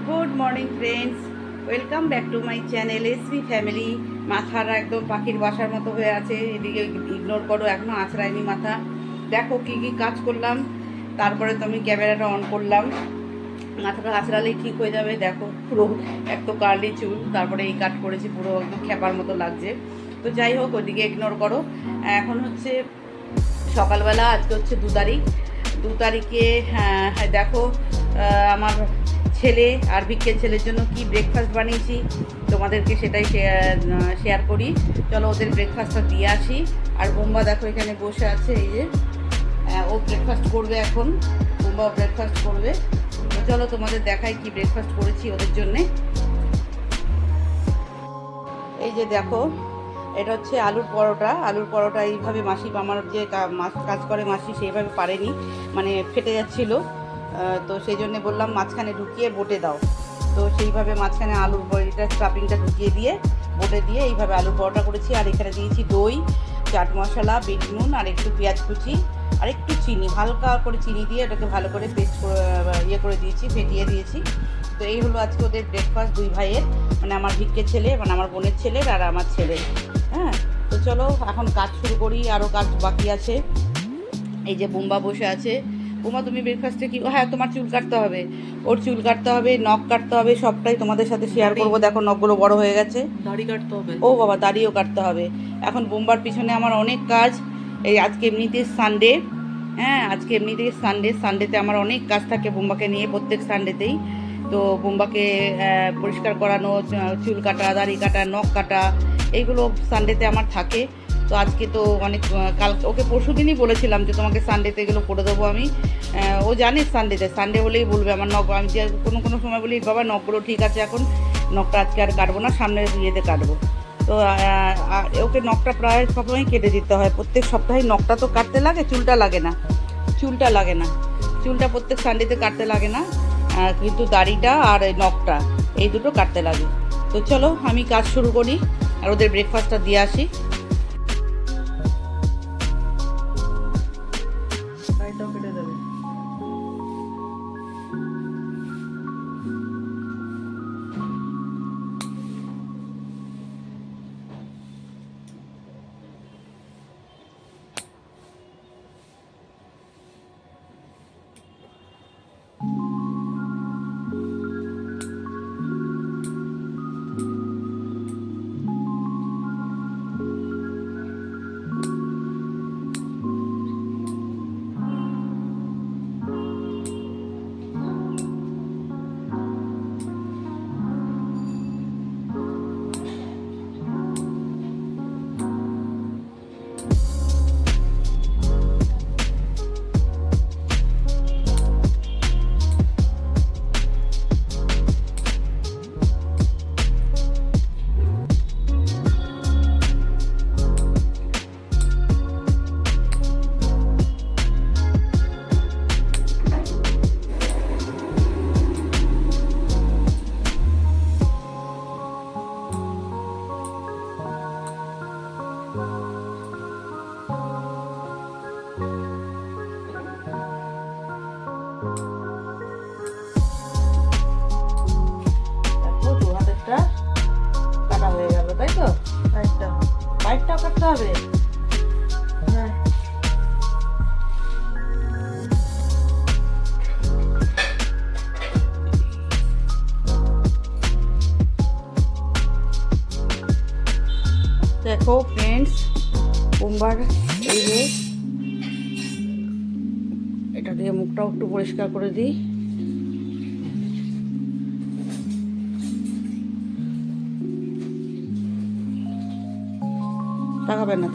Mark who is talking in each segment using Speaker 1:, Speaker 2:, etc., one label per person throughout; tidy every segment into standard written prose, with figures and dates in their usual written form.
Speaker 1: Good morning friends, welcome back to my channel SB family. মাথাটা একদম পাখির বাসার মতো হয়ে আছে, এদিকে ইগনোর করো, এখনও আঁচড়ায়নি মাথা। দেখো কী কী কাজ করলাম, তারপরে তো আমি ক্যামেরাটা অন করলাম। মাথাটা আঁচড়ালেই ঠিক হয়ে যাবে। দেখো পুরো এক তো কার্লি চুল, তারপরে এই কাট করেছি, পুরো একদম খ্যাপার মতো লাগছে। তো যাই হোক, ওইদিকে ইগনোর করো। এখন হচ্ছে সকালবেলা, আজকে হচ্ছে 2 তারিখ। 2 তারিখে দেখো আমার ছেলে আর বিকেল ছেলের জন্য কি ব্রেকফাস্ট বানিয়েছি, তোমাদেরকে সেটাই শেয়ার করি। চলো ওদের ব্রেকফাস্টটা দিয়ে আসি। আর বোম্বা দেখো এখানে বসে আছে, এই যে ও ব্রেকফাস্ট করবে এখন। বোম্বা ব্রেকফাস্ট করবে, তো চলো তোমাদের দেখাই কি ব্রেকফাস্ট করেছি ওদের জন্যে। এই যে দেখো, এটা হচ্ছে আলুর পরোটা। আলুর পরোটা এইভাবে মাসি, আমার যে কাজ করে মাসি, সেইভাবে পারেনি, মানে ফেটে যাচ্ছিল। তো সেই জন্যে বললাম মাঝখানে ঢুকিয়ে বটে দাও। তো সেইভাবে মাঝখানে আলুর বড়িটা স্টাফিংটা ঢুকিয়ে দিয়ে বটে দিয়ে এইভাবে আলুর পরোটা করেছি। আর এখানে দিয়েছি দই, চাট মশলা, বিট নুন, আর একটু পেঁয়াজ কুচি, আর একটু চিনি, হালকা করে চিনি দিয়ে এটাকে ভালো করে পেস্ট করে দিয়েছি, ফেটিয়ে দিয়েছি। তো এই হলো আজকে ওদের ব্রেকফাস্ট, 2 ভাইয়ের, মানে আমার ভিক্ষের ছেলে, মানে আমার বোনের ছেলের আর আমার ছেলের। হ্যাঁ, তো চলো এখন কাজ শুরু করি, আরও কাজ বাকি আছে। এই যে বোম্বা বসে আছে। বোম্বা, তুমি ব্রেকফাস্টে কি? হ্যাঁ, তোমার চুল কাটতে হবে, ওর চুল কাটতে হবে, নখ কাটতে হবে, সবটাই তোমাদের সাথে শেয়ার করবো। দেখো নখগুলো বড় হয়ে গেছে,
Speaker 2: দাড়ি কাটতে হবে।
Speaker 1: ও বাবা, দাড়িও কাটতে হবে। এখন বোম্বার পিছনে আমার অনেক কাজ। এই আজকে এমনিতে সানডে, হ্যাঁ আজকে এমনিতেই সানডেতে আমার অনেক কাজ থাকে বোম্বাকে নিয়ে, প্রত্যেক সানডেতেই। তো বোম্বাকে পরিষ্কার করানো, চুল কাটা, দাড়ি কাটা, নখ কাটা, এইগুলো সানডেতে আমার থাকে। তো আজকে তো অনেক কাল ওকে পরশু দিনই বলেছিলাম যে তোমাকে সানডেতে এগুলো করে দেবো আমি। ও জানে সানডে হলেই বলবে আমার নখ। আমি যে কোনো কোনো সময় বলি বাবা নখগুলো ঠিক আছে, এখন নখটা আজকে আর কাটবো না, সামনের ইয়েতে কাটবো। তো ওকে নখটা প্রায় সবসময় কেটে দিতে হয়, প্রত্যেক সপ্তাহে নখটা তো কাটতে লাগে, চুলটা লাগে না। চুলটা প্রত্যেক সানডেতে কাটতে লাগে না, কিন্তু দাড়িটা আর নখটা এই দুটো কাটতে লাগে। তো চলো আমি কাজ শুরু করি আর ওদের ব্রেকফাস্টটা দিয়ে আসি।
Speaker 2: দাড়িটাও কেটে দেবে।
Speaker 1: দেখো দু হাতেরটা কাটা হয়ে গেল, তাই তো?
Speaker 2: দাড়িটা।
Speaker 1: পাইপটাও কাটতে হবে।
Speaker 2: হ্যাঁ।
Speaker 1: দেখো ফ্রেন্ডস, বোম্বার এই যে এটা দিয়ে মুখটাও একটু পরিষ্কার করে দিই।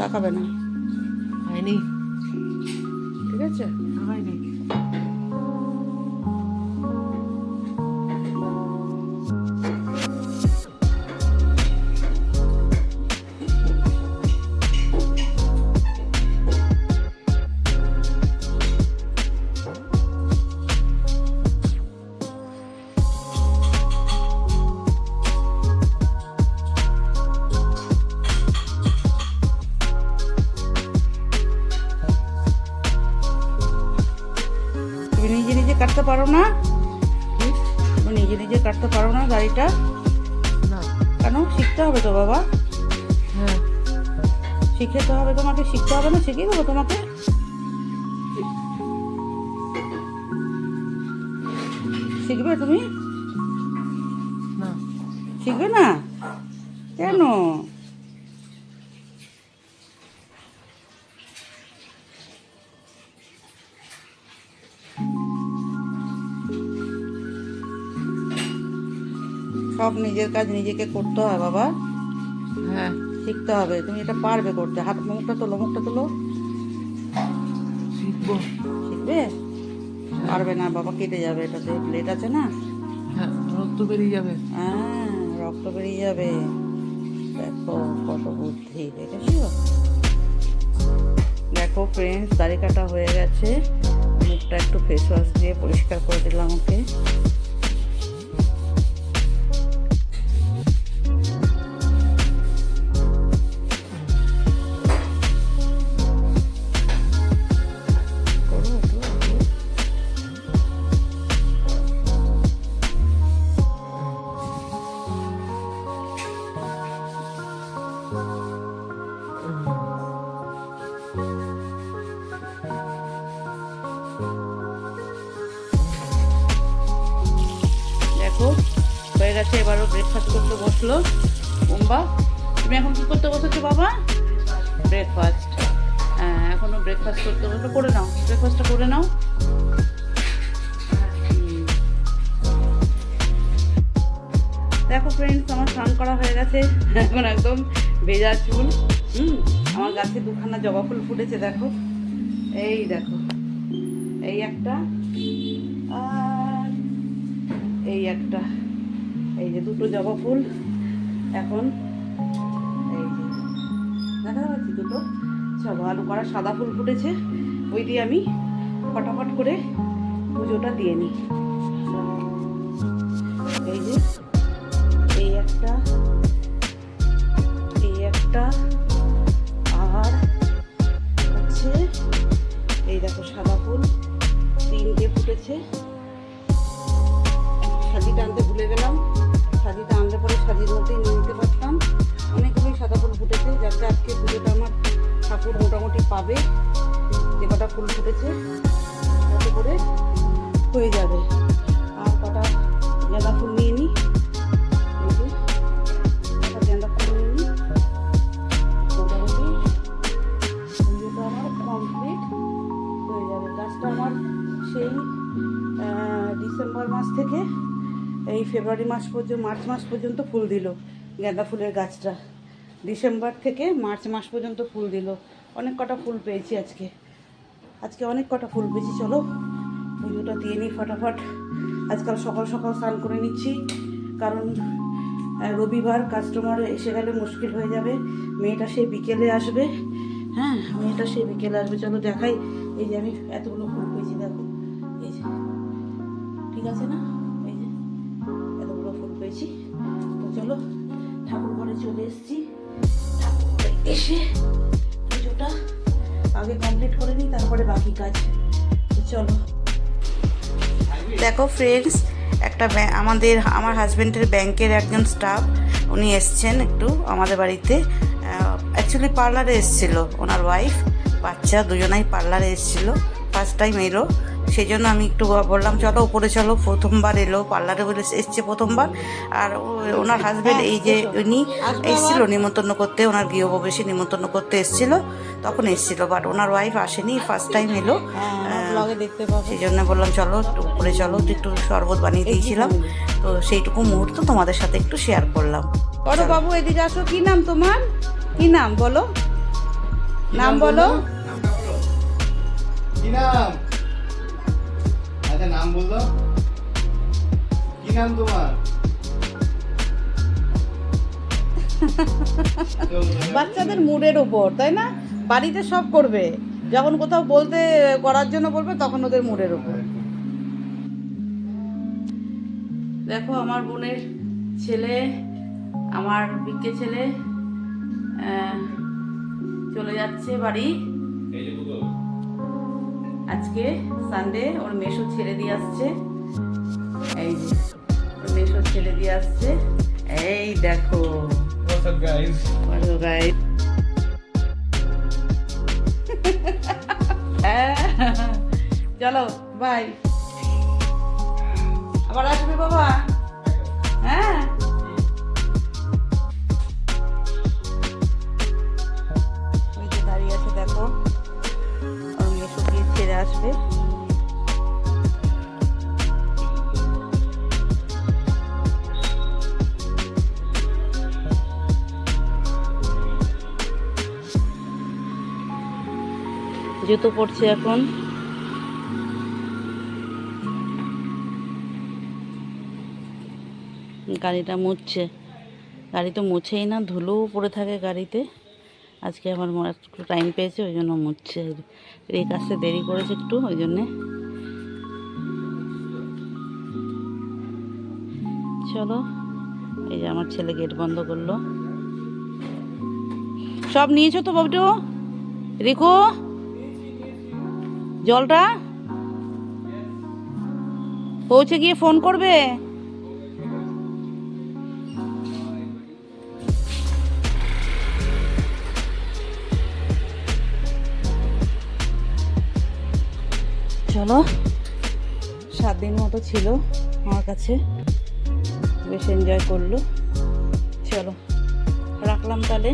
Speaker 1: তাকাবে না,
Speaker 2: হয়নি।
Speaker 1: ঠিক আছে?
Speaker 2: হয়নি।
Speaker 1: নিজে নিজে কাটতে পারো না দাড়িটা?
Speaker 2: না।
Speaker 1: কেন? শিখতে হবে তো বাবা,
Speaker 2: হ্যাঁ।
Speaker 1: শিখে তো হবে তোমাকে, শিখতে হবে না? শিখিয়ে দেবো তোমাকে। শিখবে তুমি?
Speaker 2: না।
Speaker 1: শিখবে না কেন? সব নিজের কাজ নিজেকে করতে হয় বাবা,
Speaker 2: হ্যাঁ।
Speaker 1: শিখতে হবে। তুমি এটা পারবে করতে। হাত মুখটা তোলো, মুখটা তোলো।
Speaker 2: শিখবো।
Speaker 1: শিখবে? পারবে না বাবা, কেটে যাবে। এটাতে প্লেট আছে না?
Speaker 2: হ্যাঁ, রক্ত বেরিয়ে যাবে।
Speaker 1: হ্যাঁ, রক্ত বেরিয়ে যাবে। দেখো কত বুদ্ধি, দেখেছো? দেখো ফ্রেন্ডস, দাড়ি কাটা হয়ে গেছে। মুখটা একটু ফেস ওয়াশ দিয়ে পরিষ্কার করে দিলাম ওকে। দেখো হয়ে গেছে, এবারও ব্রেকফাস্ট করতে বসলো বোম্বা। তুমি এখন কি করতে বসেছো বাবা? ব্রেকফাস্ট। হ্যাঁ, এখনো ব্রেকফাস্ট করতে বসলো। করে নাও, ব্রেকফাস্টটা করে নাও। দেখো ফ্রেন্ডস, আমার স্নান করা হয়ে গেছে। এখন একদম ভেজা চুল। আমার গাছে দুখানা জবা ফুল ফুটেছে, দেখো। এই দেখো, এই একটা আর এই একটা, এই যে দুটো জবা ফুল। এখন এই যে দেখা যাচ্ছে দুটো। চলো, আলু করা সাদা ফুল ফুটেছে, ওই দিয়ে আমি ফটাফট করে পুজোটা দিয়ে নিই। এই যে এই একটা, এই একটা, আর হচ্ছে এই দেখো সাদা ফুল তিনটে ফুটেছে। সাজিটা আনতে ভুলে গেলাম, সাজিটা আনলে পরে সাজির মধ্যেই নিয়ে নিতে পারতাম। অনেকগুলোই সাদা ফুল ফুটেছে, যাতে আজকে পুজোটা আমার ঠাকুর মোটামুটি পাবে। যে কটা ফুল ফুটেছে তাতে করে হয়ে যাবে। আর কটা গাঁদা ফুল নিয়ে নিই, গাঁদা ফুল নিয়ে নিই, মোটামুটি পুজোটা আমার কমপ্লিট হয়ে যাবে। গাছটা আমার সেই ডিসেম্বর মাস থেকে এই ফেব্রুয়ারি মাস পর্যন্ত, মার্চ মাস পর্যন্ত ফুল দিল। গাঁদা ফুলের গাছটা ডিসেম্বর থেকে মার্চ মাস পর্যন্ত ফুল দিল। অনেক কটা ফুল পেয়েছি আজকে, অনেক কটা ফুল পেয়েছি। চলো পুজোটা দিয়ে নিই ফটাফট। আজকাল সকাল সকাল স্নান করে নিচ্ছি, কারণ রবিবার কাস্টমার এসে গেলে মুশকিল হয়ে যাবে। মেয়েটা সেই বিকেলে আসবে। হ্যাঁ, মেয়েটা সেই বিকেলে আসবে। চলো দেখাই, এই যে আমি এতগুলো ফুল পেয়েছি, দেখো। এই যে ঠিক আছে না? এই যে এতগুলো ফুল পেয়েছি। তো চলো, ঠাকুর ঘরে চলে এসেছি। ঠাকুর ঘরে এসে পুজোটা আগে কমপ্লিট করে নিই, তারপরে বাকি কাজ। তো চলো। দেখো ফ্রেন্ডস, একটা আমার হাজব্যান্ডের ব্যাংকের একজন স্টাফ, উনি এসছেন একটু আমাদের বাড়িতে। অ্যাকচুয়ালি পার্লারে এসেছিল, ওনার ওয়াইফ বাচ্চা দুজনাই পার্লারে এসেছিল। ফার্স্ট টাইম এলো, সেই জন্য আমি একটু বললাম চলো উপরে চলো। প্রথমবার এলো পার্লারে, বলে এসছে প্রথমবার। আর ওনার হাজব্যান্ড এই যে উনি এসেছিল নিমন্ত্রণ করতে, ওনার গৃহপ্রবেশে নিমন্ত্রণ করতে এসেছিল, তখন এসেছিল। বাট ওনার ওয়াইফ আসেনি, ফার্স্ট টাইম এলো। সেই জন্য বললাম চলো উপরে চলো, একটু শরবত বানিয়ে দিয়েছিলাম। তো সেইটুকু মুহূর্ত তোমাদের সাথে একটু শেয়ার করলাম। বড় বাবু এদিকে আসো। কি নাম তোমার? কি নাম বলো? নাম বলো।
Speaker 3: কি নাম? আচ্ছা নাম বলতো। কি নাম তোমার?
Speaker 1: বাচ্চাদের মুডের উপর, তাই না? বাড়িতে সব করবে, যখন কোথাও বলতে করার জন্য বলবে তখন ওদের মুডের উপর। দেখো আমার বোনের ছেলে, আমার বিকে ছেলে চলে যাচ্ছে বাড়ি। আজকে সানডে, ওর মেশো ছেড়ে দিয়ে আসছে। এই যে ওর আসছে। এই দেখো
Speaker 3: What's up, guys?
Speaker 1: বলো গাইস। চলো বাই, আবার আসবে বাবা। হ্যাঁ ওই যে দাঁড়িয়ে আছে দেখো, ওর মেয়ে শুকিয়ে ছেড়ে আসবে। জুতো পড়ছে এখন। গাড়িটা মুছছে, গাড়ি তো মুছেই না, ধুলোও পড়ে থাকে গাড়িতে। আজকে আমার একটু টাইম পেয়েছে ওই জন্য মুছছে। এই কাজটা দেরি করেছে একটু ওই জন্যে। চলো, এই যে আমার ছেলে গেট বন্ধ করলো। সব নিয়েছো তো বাবু? রেখো জলটা, পৌঁছে গিয়ে ফোন করবে। চলো, 7 দিন মতো ছিল আমার কাছে, বেশ এনজয় করলো। চলো রাখলাম তাহলে।